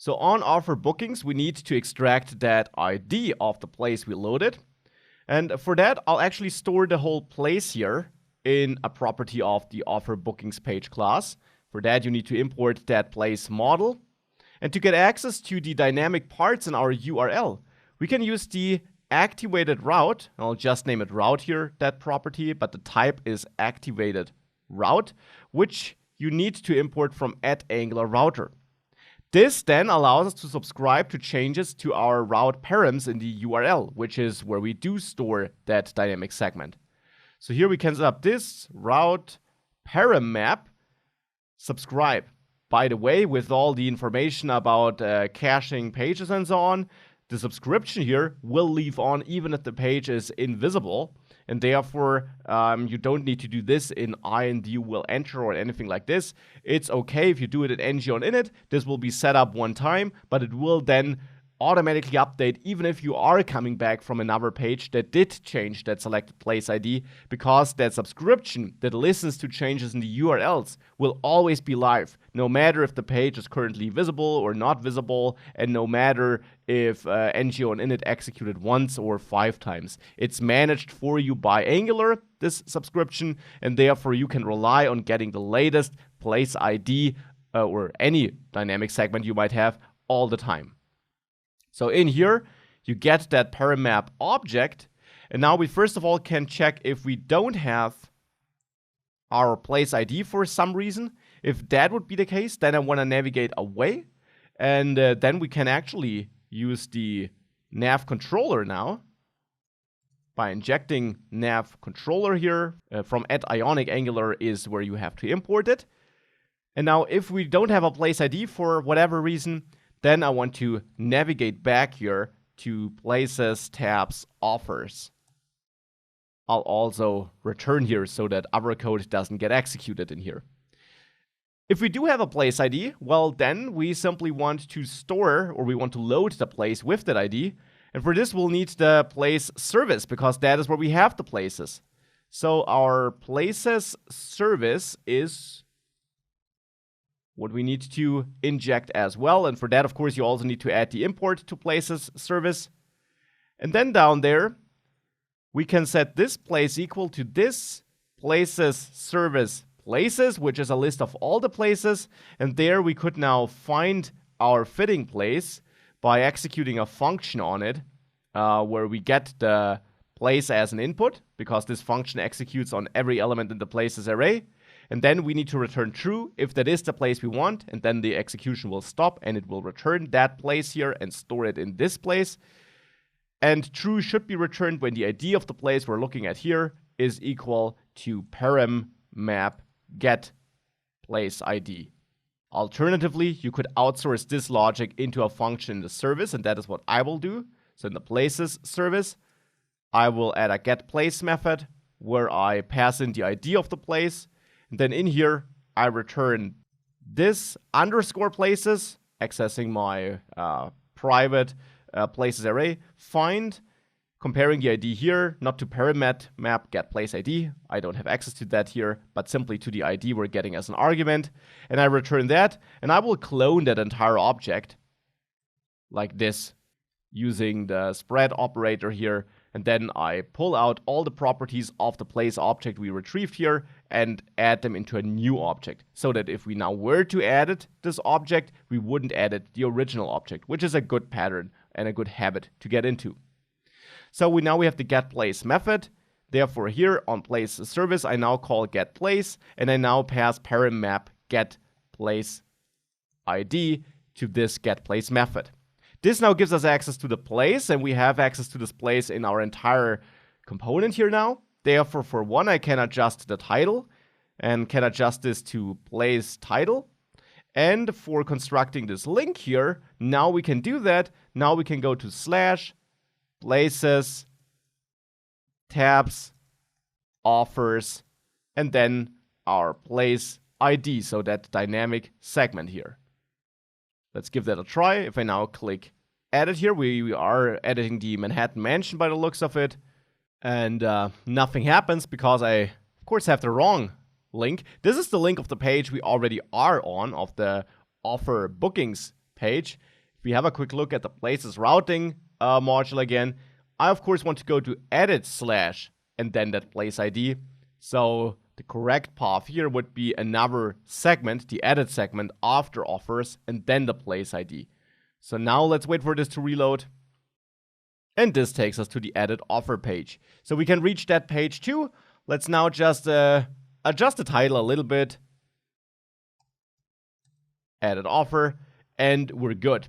So on offer bookings, we need to extract that ID of the place we loaded. And for that, I'll actually store the whole place here in a property of the offer bookings page class. For that, you need to import that place model. And to get access to the dynamic parts in our URL, we can use the activated route. I'll just name it route here, that property, but the type is activated route, which you need to import from @AngularRouter. This then allows us to subscribe to changes to our route params in the URL, which is where we do store that dynamic segment. So here we can set up this route param map subscribe. By the way, with all the information about caching pages and so on, the subscription here will leave on even if the page is invisible. And therefore, you don't need to do this in IND will enter or anything like this. It's okay if you do it in ng on init. This will be set up one time, but it will then automatically update even if you are coming back from another page that did change that selected place ID, because that subscription that listens to changes in the URLs will always be live, no matter if the page is currently visible or not visible, and no matter if ng on init executed once or 5 times. It's managed for you by Angular, this subscription, and therefore you can rely on getting the latest place ID or any dynamic segment you might have all the time. So in here, you get that paramap object, and now we first of all can check if we don't have our place ID for some reason. If that would be the case, then I want to navigate away, and then we can actually use the nav controller now by injecting nav controller here from @ionic Angular is where you have to import it. And now if we don't have a place ID for whatever reason, then I want to navigate back here to places, tabs, offers. I'll also return here so that other code doesn't get executed in here. If we do have a place ID, well, then we simply want to store, or we want to load the place with that ID. And for this, we'll need the place service, because that is where we have the places. So our places service is what we need to inject as well. And for that, of course, you also need to add the import to places service. And then down there, we can set this place equal to this places service places, which is a list of all the places. And there we could now find our fitting place by executing a function on it, where we get the place as an input, because this function executes on every element in the places array. And then we need to return true if that is the place we want, and then the execution will stop and it will return that place here and store it in this place. And true should be returned when the ID of the place we're looking at here is equal to param map get place ID. Alternatively, you could outsource this logic into a function in the service, and that is what I will do. So in the places service, I will add a get place method where I pass in the ID of the place. And then in here, I return this underscore places, accessing my private places array, find, comparing the ID here, not to paramet map get place ID. I don't have access to that here, but simply to the ID we're getting as an argument. And I return that, and I will clone that entire object like this using the spread operator here. And then I pull out all the properties of the place object we retrieved here and add them into a new object, so that if we now were to edit this object, we wouldn't edit the original object, which is a good pattern and a good habit to get into. So now we have the getPlace method. Therefore here on place service, I now call getPlace, and I now pass param map getPlace ID to this getPlace method. This now gives us access to the place, and we have access to this place in our entire component here now. Therefore, for one, I can adjust the title and can adjust this to place title. And for constructing this link here, now we can do that. Now we can go to / places, tabs, offers, and then our place ID, so that dynamic segment here. Let's give that a try. If I now click edit here, we are editing the Manhattan Mansion by the looks of it. And nothing happens because I, of course, have the wrong link. This is the link of the page we already are on, of the offer bookings page. If we have a quick look at the places routing module again, I of course want to go to edit / and then that place ID. So the correct path here would be another segment, the edit segment after offers, and then the place ID. So now let's wait for this to reload. And this takes us to the edit offer page. So we can reach that page too. Let's now just adjust the title a little bit. Edit offer, and we're good.